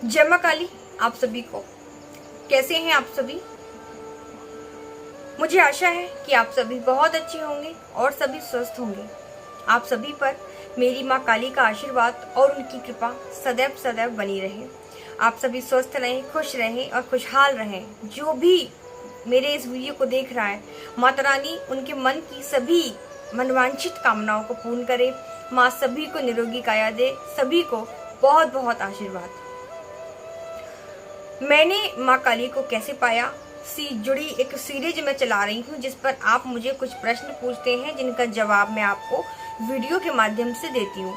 जय मां काली आप सभी को। कैसे हैं आप सभी? मुझे आशा है कि आप सभी बहुत अच्छे होंगे और सभी स्वस्थ होंगे। आप सभी पर मेरी मां काली का आशीर्वाद और उनकी कृपा सदैव सदैव बनी रहे। आप सभी स्वस्थ रहें, खुश रहें और खुशहाल रहें। जो भी मेरे इस वीडियो को देख रहा है, माता रानी उनके मन की सभी मनवांछित कामनाओं को पूर्ण करे। माँ सभी को निरोगी काया दे, सभी को बहुत बहुत आशीर्वाद। मैंने माँ काली को कैसे पाया सी जुड़ी एक सीरीज में चला रही हूँ, जिस पर आप मुझे कुछ प्रश्न पूछते हैं जिनका जवाब मैं आपको वीडियो के माध्यम से देती हूँ।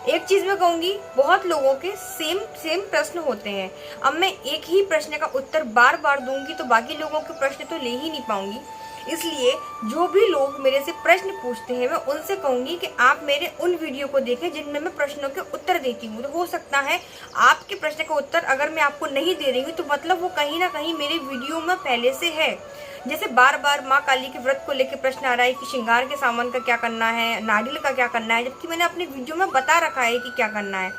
एक चीज मैं कहूंगी, बहुत लोगों के सेम प्रश्न होते हैं। अब मैं एक ही प्रश्न का उत्तर बार बार दूंगी तो बाकी लोगों के प्रश्न तो ले ही नहीं पाऊंगी। इसलिए जो भी लोग मेरे से प्रश्न पूछते हैं, मैं उनसे कहूंगी कि आप मेरे उन वीडियो को देखें जिनमें मैं प्रश्नों के उत्तर देती हूँ। तो हो सकता है आपके प्रश्न का उत्तर अगर मैं आपको नहीं दे रही हूँ तो मतलब वो कहीं ना कहीं मेरे वीडियो में पहले से है। जैसे बार बार माँ काली के व्रत को लेकर प्रश्न आ रहा है कि श्रृंगार के सामान का क्या करना है, नारियल का क्या करना है, जबकि मैंने अपने वीडियो में बता रखा है कि क्या करना है।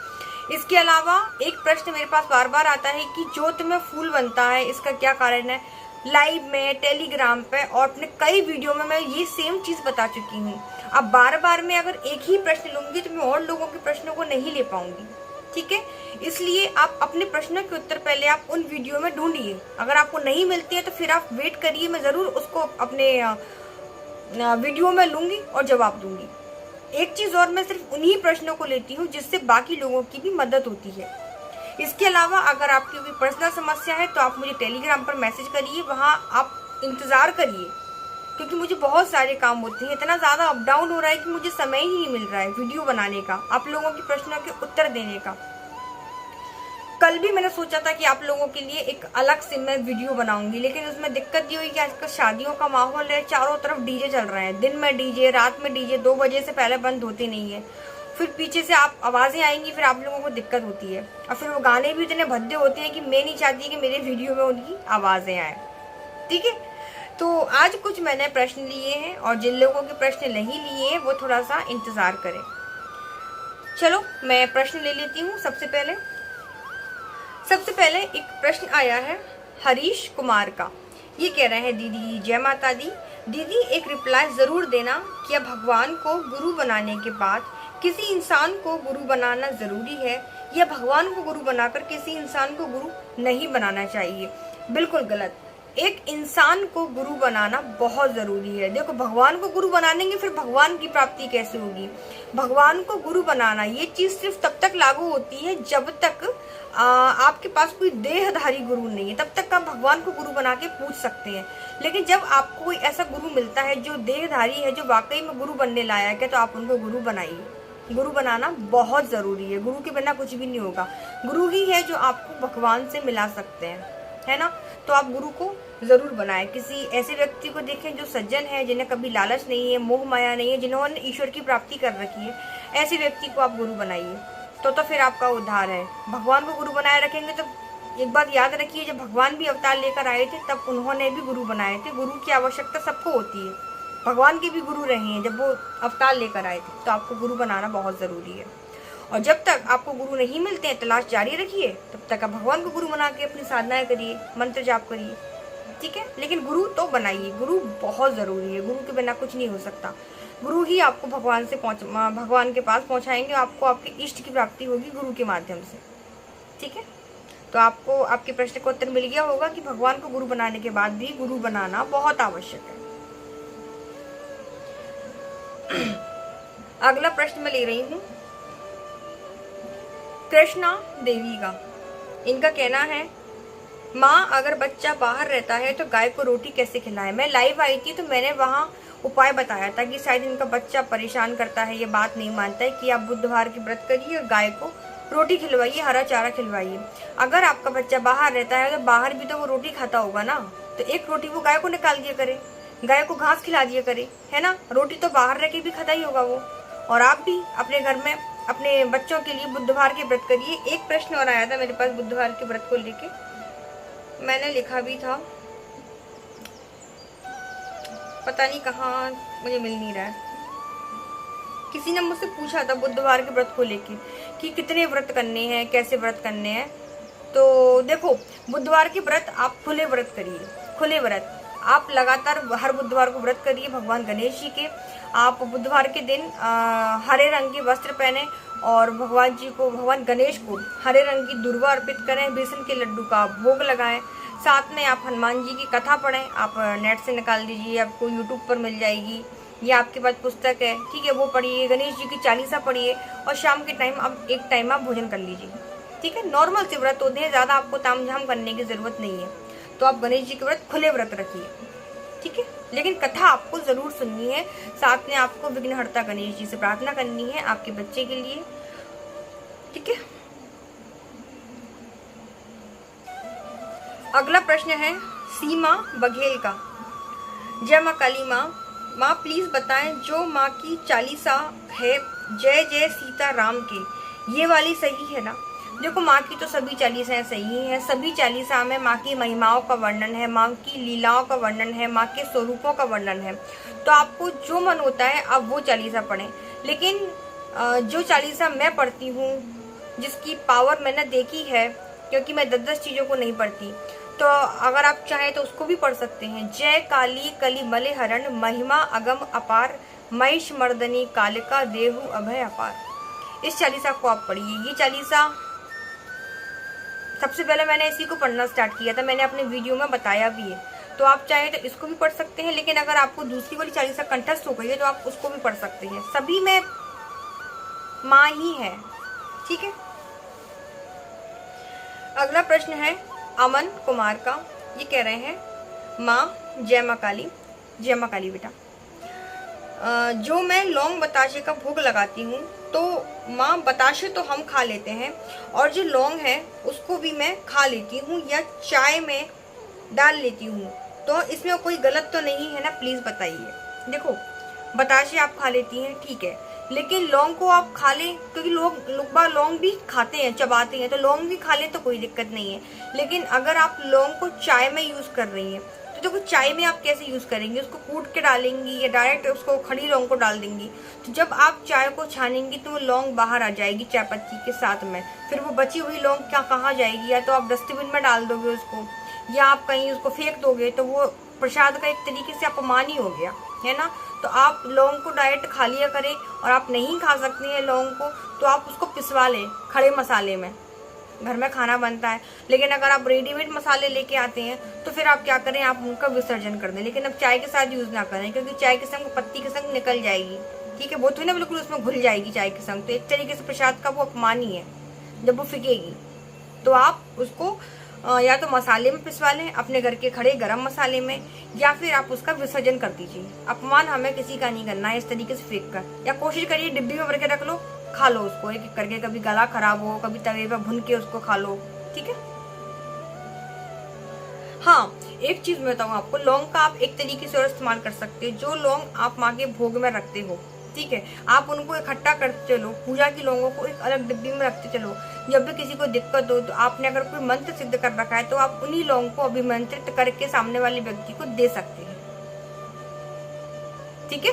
इसके अलावा एक प्रश्न मेरे पास बार बार आता है कि ज्योत में फूल बनता है, इसका क्या कारण है। लाइव में, टेलीग्राम पे और अपने कई वीडियो में मैं ये सेम चीज बता चुकी हूँ। अब बार बार मैं अगर एक ही प्रश्न लूंगी तो मैं और लोगों के प्रश्नों को नहीं ले पाऊंगी, ठीक है। इसलिए आप अपने प्रश्नों के उत्तर पहले आप उन वीडियो में ढूंढिए। अगर आपको नहीं मिलती है तो फिर आप वेट करिए, मैं जरूर उसको अपने वीडियो में लूंगी और जवाब दूंगी। एक चीज और, मैं सिर्फ उन्हीं प्रश्नों को लेती हूँ जिससे बाकी लोगों की भी मदद होती है। इसके अलावा अगर आपकी कोई पर्सनल समस्या है तो आप मुझे टेलीग्राम पर मैसेज करिए, वहाँ आप इंतजार करिए, क्योंकि मुझे बहुत सारे काम होते हैं। इतना ज्यादा अप डाउन हो रहा है कि मुझे समय ही नहीं मिल रहा है वीडियो बनाने का, आप लोगों के प्रश्नों के उत्तर देने का। कल भी मैंने सोचा था कि आप लोगों के लिए एक अलग से मैं वीडियो बनाऊंगी, लेकिन उसमें दिक्कत ये हुई कि आजकल शादियों का माहौल है, चारों तरफ डीजे चल रहे हैं। दिन में डीजे, रात में डीजे, 2 बजे से पहले बंद होते नहीं है। फिर पीछे से आप आवाजें आएंगी, फिर आप लोगों को दिक्कत होती है। और फिर वो गाने भी इतने भद्दे होते हैं कि मैं नहीं चाहती कि मेरे वीडियो में उनकी आवाजें आए, ठीक है। तो आज कुछ मैंने प्रश्न लिए हैं और जिन लोगों के प्रश्न नहीं लिए हैं वो थोड़ा सा इंतजार करें। चलो मैं प्रश्न ले लेती हूँ। सबसे पहले एक प्रश्न आया है हरीश कुमार का। ये कह रहे हैं, दीदी जय माता दी। दीदी एक रिप्लाई जरूर देना, क्या भगवान को गुरु बनाने के बाद किसी इंसान को गुरु बनाना जरूरी है, या भगवान को गुरु बनाकर किसी इंसान को गुरु नहीं बनाना चाहिए? बिल्कुल गलत। एक इंसान को गुरु बनाना बहुत जरूरी है। देखो, भगवान को गुरु बनानेंगे फिर भगवान की प्राप्ति कैसे होगी? भगवान को गुरु बनाना ये चीज सिर्फ तब तक लागू होती है जब तक आपके पास कोई देहधारी गुरु नहीं है। तब तक आप भगवान को गुरु बना के पूछ सकते हैं। लेकिन जब आपको कोई ऐसा गुरु मिलता है जो देहधारी है, जो वाकई में गुरु बनने लायक है, तो आप उनको गुरु बनाइए। गुरु बनाना बहुत जरूरी है। गुरु के बिना कुछ भी नहीं होगा। गुरु ही है जो आपको भगवान से मिला सकते हैं, है ना। तो आप गुरु को जरूर बनाएं। किसी ऐसे व्यक्ति को देखें जो सज्जन है, जिन्हें कभी लालच नहीं है, मोह माया नहीं है, जिन्होंने ईश्वर की प्राप्ति कर रखी है, ऐसे व्यक्ति को आप गुरु बनाइए। तो फिर आपका उद्धार है। भगवान को गुरु बनाए रखेंगे तो एक बात याद रखिए, जब भगवान भी अवतार लेकर आए थे तब उन्होंने भी गुरु बनाए थे। गुरु की आवश्यकता सबको होती है। भगवान के भी गुरु रहे हैं जब वो अवतार लेकर आए थे। तो आपको गुरु बनाना बहुत जरूरी है। और जब तक आपको गुरु नहीं मिलते हैं, तलाश जारी रखिए। तब तक आप भगवान को गुरु बना के अपनी साधनाएं करिए, मंत्र जाप करिए, ठीक है। लेकिन गुरु तो बनाइए। गुरु बहुत जरूरी है। गुरु के बिना कुछ नहीं हो सकता। गुरु ही आपको भगवान के पास पहुंचाएंगे। आपको आपके इष्ट की प्राप्ति होगी गुरु के माध्यम से, ठीक है। तो आपको आपके प्रश्न का उत्तर मिल गया होगा कि भगवान को गुरु बनाने के बाद भी गुरु बनाना बहुत आवश्यक है। अगला प्रश्न मैं ले रही हूँ कृष्णा देवी का। इनका कहना है, माँ अगर बच्चा बाहर रहता है तो गाय को रोटी कैसे खिलाए? मैं लाइव आई थी तो मैंने वहाँ उपाय बताया था कि शायद इनका बच्चा परेशान करता है, ये बात नहीं मानता है, कि आप बुधवार की व्रत करिए और गाय को रोटी खिलवाइए, हरा चारा खिलवाइए। अगर आपका बच्चा बाहर रहता है तो बाहर भी तो वो रोटी खाता होगा ना, तो एक रोटी वो गाय को निकाल दिया करे, गाय को घास खिला दिया करे, है ना। रोटी तो बाहर रह के भी खाता ही होगा वो। और आप भी अपने घर में अपने बच्चों के लिए बुधवार के व्रत करिए। एक प्रश्न और आया था मेरे पास बुधवार के व्रत को लेके, मैंने लिखा भी था, पता नहीं कहाँ, मुझे मिल नहीं रहा है। किसी ने मुझसे पूछा था बुधवार के व्रत को लेके कि कितने व्रत करने हैं, कैसे व्रत करने हैं। तो देखो, बुधवार के व्रत आप खुले व्रत करिए, खुले व्रत आप लगातार हर बुधवार को व्रत करिए भगवान गणेश जी के। आप बुधवार के दिन हरे रंग के वस्त्र पहने और भगवान जी को, भगवान गणेश को हरे रंग की दुर्वा अर्पित करें, बेसन के लड्डू का भोग लगाएं। साथ में आप हनुमान जी की कथा पढ़ें। आप नेट से निकाल दीजिए, आपको यूट्यूब पर मिल जाएगी, या आपके पास पुस्तक है, ठीक है, वो पढ़िए। गणेश जी की चालीसा पढ़िए और शाम के टाइम आप एक टाइम आप भोजन कर लीजिए, ठीक है। नॉर्मल से व्रत होते हैं, ज़्यादा आपको तामझाम करने की ज़रूरत नहीं है। तो आप गणेश जी के व्रत खुले व्रत रखिए, ठीक है। लेकिन कथा आपको ज़रूर सुननी है। साथ में आपको विघ्नहर्ता गणेश जी से प्रार्थना करनी है आपके बच्चे के लिए, ठीक है। अगला प्रश्न है सीमा बघेल का। जय माँ काली माँ, माँ प्लीज बताएं जो माँ की चालीसा है जय जय सीता राम के, ये वाली सही है ना? देखो, माँ की तो सभी चालीसाएं सही हैं। सभी चालीसा में माँ की महिमाओं का वर्णन है, माँ की लीलाओं का वर्णन है, माँ के स्वरूपों का वर्णन है। तो आपको जो मन होता है आप वो चालीसा पढ़ें। लेकिन जो चालीसा मैं पढ़ती हूँ, जिसकी पावर मैंने देखी है, क्योंकि मैं 10-10 चीज़ों को नहीं पढ़ती, तो अगर आप चाहें तो उसको भी पढ़ सकते हैं। जय काली कली मले हरण, महिमा अगम अपार, महिष मर्दनी कालिका देहु अभय अपार। इस चालीसा को आप पढ़िए। ये चालीसा सबसे पहले मैंने इसी को पढ़ना स्टार्ट किया था, मैंने अपने वीडियो में बताया भी है। तो आप चाहें तो इसको भी पढ़ सकते हैं, लेकिन अगर आपको दूसरी वाली चालीसा कंठस्थ हो गई है तो आप उसको भी पढ़ सकते हैं। सभी में माँ ही है, ठीक है। अगला प्रश्न है अमन कुमार का। ये कह रहे हैं, माँ जय माँ काली। जय माँ काली बेटा। जो मैं लौंग बताशे का भोग लगाती हूँ, तो माँ बताशे तो हम खा लेते हैं और जो लौंग है उसको भी मैं खा लेती हूँ या चाय में डाल लेती हूँ, तो इसमें कोई गलत तो नहीं है ना? प्लीज़ बताइए। देखो, बताशे आप खा लेती हैं, ठीक है, लेकिन लौंग को आप खा लें, क्योंकि लोग लौंग भी खाते हैं, चबाते हैं, तो लौंग भी खा लें तो कोई दिक्कत नहीं है। लेकिन अगर आप लौंग को चाय में यूज़ कर रही हैं, तो देखो चाय में आप कैसे यूज़ करेंगी? उसको कूट के डालेंगी या डायरेक्ट उसको खड़ी लौंग को डाल देंगी? तो जब आप चाय को छानेंगी तो वो लौंग बाहर आ जाएगी चाय पत्ती के साथ में। फिर वो बची हुई लौंग क्या कहाँ जाएगी? या तो आप डस्टबिन में डाल दोगे उसको, या आप कहीं उसको फेंक दोगे, तो वो प्रसाद का एक तरीके से अपमान ही हो गया, है ना? तो आप लौंग को डायरेक्ट खा लिया करें। और आप नहीं खा सकते हैं लौंग को, तो आप उसको पिसवा लें खड़े मसाले में। घर में खाना बनता है, लेकिन अगर आप रेडीमेड मसाले लेके आते हैं तो फिर आप क्या करें, आप उनका विसर्जन कर दें। लेकिन अब चाय के साथ यूज़ ना करें, क्योंकि चाय के संग पत्ती के संग निकल जाएगी, ठीक है, वो तो ना बिल्कुल उसमें घुल जाएगी चाय के संग। तो एक तरीके से प्रसाद का वो अपमान ही है जब वो फिकेगी। तो आप उसको या तो मसाले में पिसवा लें, अपने घर के खड़े गरम मसाले में, या फिर आप उसका विसर्जन कर दीजिए। अपमान हमें किसी का नहीं करना है इस तरीके से फेंक कर। या कोशिश करिए डिब्बी में भर के रख लो, खा लो उसको एक एक करके। कभी गला खराब हो, कभी तवे पर भुन के उसको खा लो, ठीक है। हाँ, एक चीज मैं बताऊँ आपको, लौंग का आप एक तरीके से और इस्तेमाल कर सकते हैं। जो लौंग आप माँ के भोग में रखते हो, ठीक है, आप उनको इकट्ठा करते चलो, पूजा की लौंगों को एक अलग डिब्बी में रखते चलो। जब भी किसी को दिक्कत हो, तो आपने अगर कोई मंत्र सिद्ध कर रखा है, तो आप उन्हीं लौंग को अभिमंत्रित करके सामने वाले व्यक्ति को दे सकते हैं, ठीक है।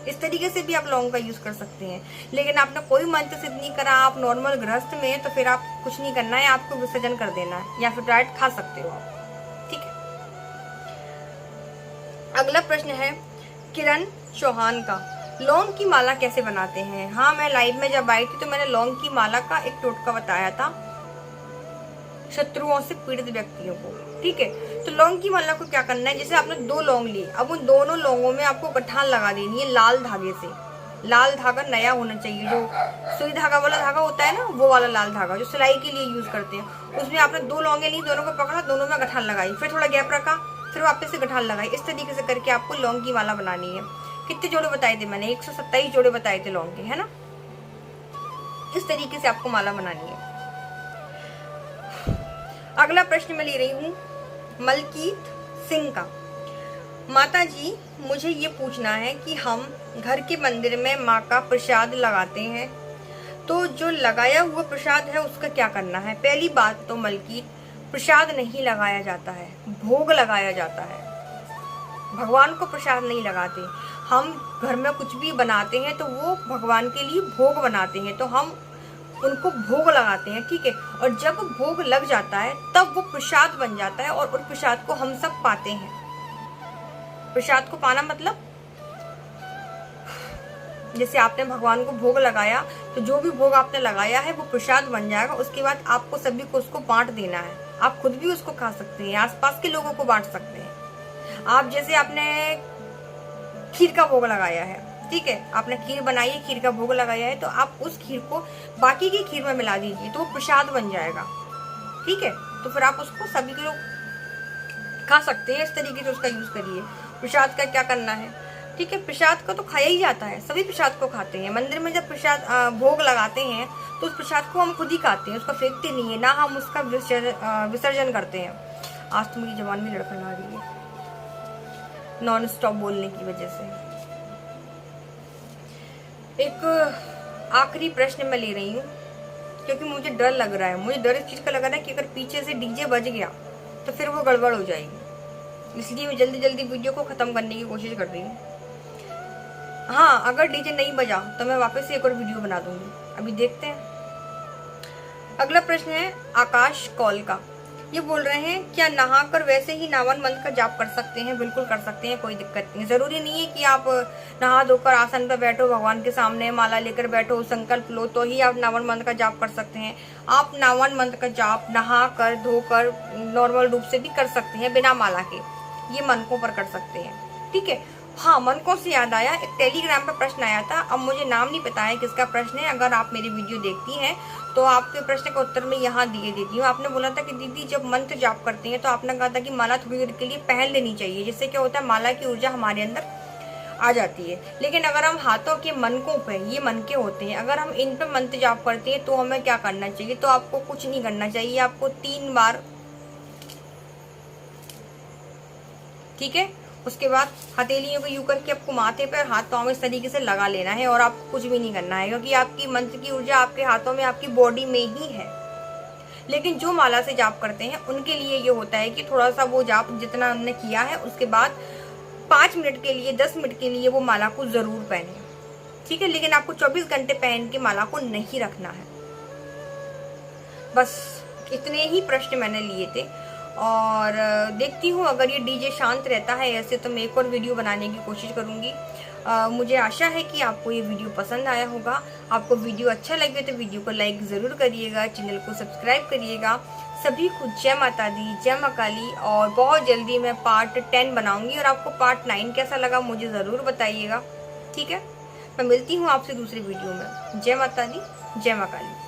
इस तरीके से भी आप लौंग का यूज कर सकते हैं। लेकिन आपने कोई मंत्र सिद्ध नहीं करा, आप नॉर्मल गृहस्थ में, तो फिर आप कुछ नहीं करना है, आपको विसर्जन कर देना है, या फिर डायरेक्ट खा सकते हो आप, ठीक है। अगला प्रश्न है किरण चौहान का, लौंग की माला कैसे बनाते हैं? हाँ, मैं लाइव में जब आई थी तो मैंने लौंग की माला का एक टोटका बताया था शत्रुओं से पीड़ित व्यक्तियों को, ठीक है। तो लौंग की माला को क्या करना है, जैसे आपने 2 लौंग ली, अब उन दोनों लौंगों में आपको गठान लगा देनी है लाल धागे से। लाल धागा नया होना चाहिए, जो सुई धागा वाला धागा होता है ना, वो वाला लाल धागा जो सिलाई के लिए यूज करते हैं। उसमें आपने 2 लौंगे ली, दोनों को पकड़ा, दोनों में गठान लगाई, फिर थोड़ा गैप रखा, फिर वापस से गठान लगाई। इस तरीके से करके आपको लौंग की माला बनानी है। कितने जोड़े बताए थे मैंने? 127 जोड़े बताए थे लौंग के, है ना? इस तरीके से आपको माला बनानी है। अगला प्रश्न मैं ले रही हूँ मलकीत सिंह का। माता जी, मुझे ये पूछना है कि हम घर के मंदिर में माँ का प्रसाद लगाते हैं, तो जो लगाया हुआ प्रसाद है उसका क्या करना है? पहली बात तो मलकीत, प्रसाद नहीं लगाया जाता है, भोग लगाया जाता है। भगवान को प्रसाद नहीं लगाते। हम घर में कुछ भी बनाते हैं तो वो भगवान के लिए भोग बनाते हैं। तो हम उनको भोग लगाते हैं, ठीक है। और जब भोग लग जाता है तब वो प्रसाद बन जाता है और उस प्रसाद को हम सब पाते हैं। प्रसाद को पाना मतलब जैसे आपने भगवान को भोग लगाया तो जो भी भोग आपने लगाया है वो प्रसाद बन जाएगा। उसके बाद आपको सभी को उसको बांट देना है। आप खुद भी उसको खा सकते हैं, आसपास के लोगों को बांट सकते हैं। आप जैसे आपने खीर का भोग लगाया है, ठीक है, आपने खीर बनाई है, खीर का भोग लगाया है, तो आप उस खीर को बाकी की खीर में मिला दीजिए तो वो प्रसाद बन जाएगा, ठीक है। तो फिर आप उसको सभी के लोग खा सकते हैं। इस तरीके से उसका यूज करिए। प्रसाद का क्या करना है, ठीक है। प्रसाद को तो खाया ही जाता है, सभी प्रसाद को खाते हैं। मंदिर में जब प्रसाद भोग लगाते हैं तो उस प्रसाद को हम खुद ही खाते हैं, उसको फेंकते नहीं है, ना हम उसका विसर्जन करते हैं। आज तो मेरी जबान में लड़खड़ आ रही है नॉन स्टॉप बोलने की वजह से। एक आखिरी प्रश्न मैं ले रही हूँ क्योंकि मुझे डर लग रहा है। मुझे डर इस चीज का लग रहा है कि अगर पीछे से डीजे बज गया तो फिर वो गड़बड़ हो जाएगी, इसलिए मैं जल्दी जल्दी वीडियो को खत्म करने की कोशिश कर रही हूँ। हाँ, अगर डीजे नहीं बजा तो मैं वापस से एक और वीडियो बना दूंगी। अभी देखते हैं। अगला प्रश्न है आकाश कौल का। ये बोल रहे हैं क्या नहाकर वैसे ही नावन मंत्र का जाप कर सकते हैं? बिल्कुल कर सकते हैं, कोई दिक्कत नहीं। जरूरी नहीं है कि आप नहा धोकर आसन पर बैठो, भगवान के सामने माला लेकर बैठो, संकल्प लो तो ही आप नावन मंत्र का जाप कर सकते हैं। आप नावन मंत्र का जाप नहा कर धोकर नॉर्मल रूप से भी कर सकते हैं, बिना माला के। ये मनकों पर कर सकते हैं, ठीक है। हाँ, मनकों से याद आया, एक टेलीग्राम पर प्रश्न आया था। अब मुझे नाम नहीं पता है किसका प्रश्न है। अगर आप मेरी वीडियो देखती हैं तो आपके प्रश्न का उत्तर मैं यहाँ दिए देती हूँ। आपने बोला था कि दीदी जब मंत्र जाप करते हैं तो आपने कहा था कि माला थोड़ी देर के लिए पहन लेनी चाहिए, जिससे क्या होता है माला की ऊर्जा हमारे अंदर आ जाती है। लेकिन अगर हम हाथों के मनकों पे, ये मनके होते हैं, अगर हम इन पे मंत्र जाप करते हैं तो हमें क्या करना चाहिए? तो आपको कुछ नहीं करना चाहिए, आपको 3 बार, ठीक है। उसके बाद हथेलियों को यूं करके आपको माथे पर, हाथ पाँव में इस तरीके से लगा लेना है और आपको कुछ भी नहीं करना है, क्योंकि आपकी मंत्र की ऊर्जा आपके हाथों में, आपकी बॉडी में ही है। लेकिन जो माला से जाप करते हैं उनके लिए ये होता है कि थोड़ा सा वो जाप जितना उन्होंने किया है उसके बाद 5 मिनट के लिए, 10 मिनट के लिए वो माला को जरूर पहने, ठीक है। लेकिन आपको 24 घंटे पहन के माला को नहीं रखना है। बस इतने ही प्रश्न मैंने लिए थे और देखती हूँ अगर ये डीजे शांत रहता है ऐसे तो मैं एक और वीडियो बनाने की कोशिश करूँगी। मुझे आशा है कि आपको ये वीडियो पसंद आया होगा। आपको वीडियो अच्छा लगे तो वीडियो को लाइक ज़रूर करिएगा, चैनल को सब्सक्राइब करिएगा। सभी को जय माता दी, जय माँ काली। और बहुत जल्दी मैं पार्ट 10 बनाऊँगी और आपको पार्ट 9 कैसा लगा मुझे ज़रूर बताइएगा, ठीक है। मैं मिलती हूँ आपसे दूसरी वीडियो में। जय माता दी, जय माँ काली।